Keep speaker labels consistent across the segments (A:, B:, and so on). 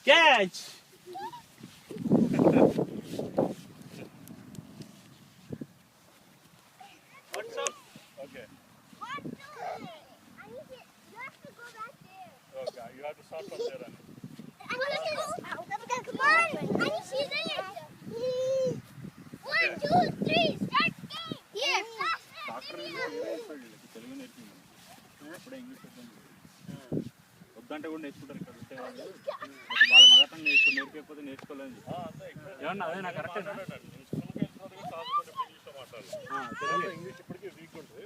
A: Catch. What's up?
B: Okay. Okay, you have to start from there.
C: Come on, she's in it. 1, 2, 3, start game. Here.
B: Doctor Telugu నేర్పింది అప్పుడే English వద్దంటే కూడా నేర్చుకుంటారు ఇక్కడ ఉంటే వాళ్ళు వాళ్ళ మదర్ టంగ్ నేర్చుకోకపోతే నేర్చుకోలేదు. ఏమన్నా అదే నాకు కరెక్ట్ ఇంగ్లీష్ ఇప్పటికీ వీక్ ఉంటుంది.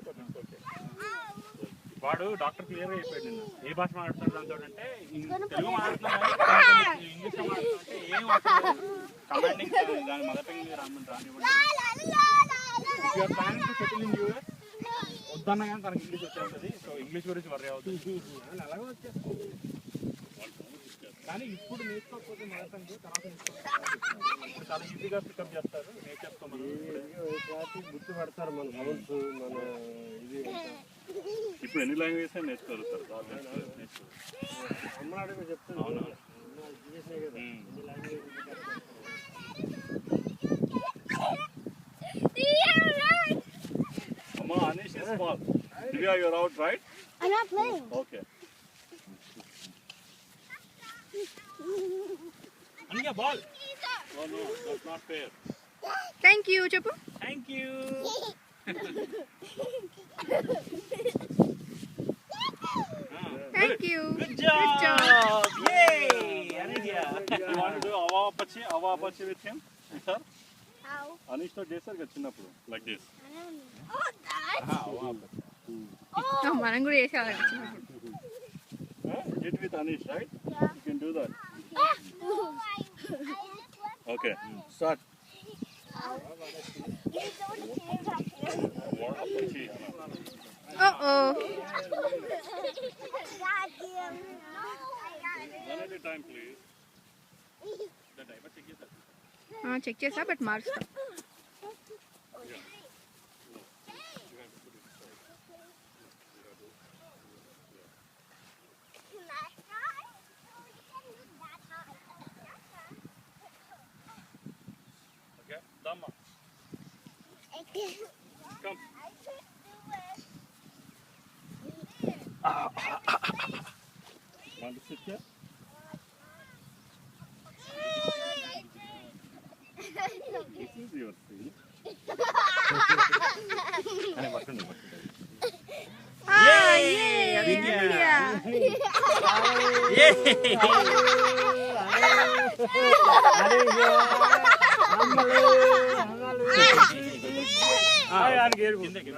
B: వాడు డాక్టర్ క్లియర్గా చెప్పాడు నిన్న ఏ భాష మాట్లాడుతున్నాడు దాంతో అంటే తెలుగు మాట్లాడుతున్నాడు ఇంగ్లీష్లో మాట్లాడుతుంటే ఏం కమాండింగ్ దాని మదర్ టంగ్ రానివ్వండి. Planning to settle in US వద్దన్నా కానీ తనకి ఇంగ్లీష్ వచ్చేస్తుంది. సో ఇంగ్లీష్ గురించి వర్రీ అవుతుంది అలాగే వచ్చేస్తుంది. కానీ ఇప్పుడు నేర్చుకోకపోతే మదర్ టంగ్ తర్వాత ఇప్పుడు చాలా ఈజీగా పికప్ చేస్తారు. నేర్చేసుకోమని
D: గుర్తుపడతారు మన సౌండ్స్ మన ఇది.
B: ఇప్పుడు ఎన్ని లాంగ్వేజెస్ నేర్చుకోగలుగుతారు
D: అమ్మనాడు చెప్తాను.
B: అవునా
D: కదా ఎన్ని language.
B: Mama, Anish is small. Divya, you're out, right?
C: I'm not playing.
B: Okay.
A: Aniya, ball.
B: Oh no, that's not fair.
E: Thank you, చెప్పు.
A: Thank you.
E: Thank you.
A: Good job. Yay, Aniya.
B: You want to do Ava Apache with him? Sir?
C: How?
B: Anish తో చేశారు కదా చిన్నప్పుడు like this.
C: Oh, that.
B: Ava Apache.
E: మనం కూడా చేసేవాళ్ళం చిన్నప్పుడు.
B: Hit with Anish, right?
C: Yeah.
B: You can do that.
C: Oh.
B: Okay. Start. Apache.
E: Oh.
B: One at a time, please.
E: Check చేసా but మారుస్తా.
B: Okay. Dhamma. Come. Want to sit here? This is your seat.
A: కిందకి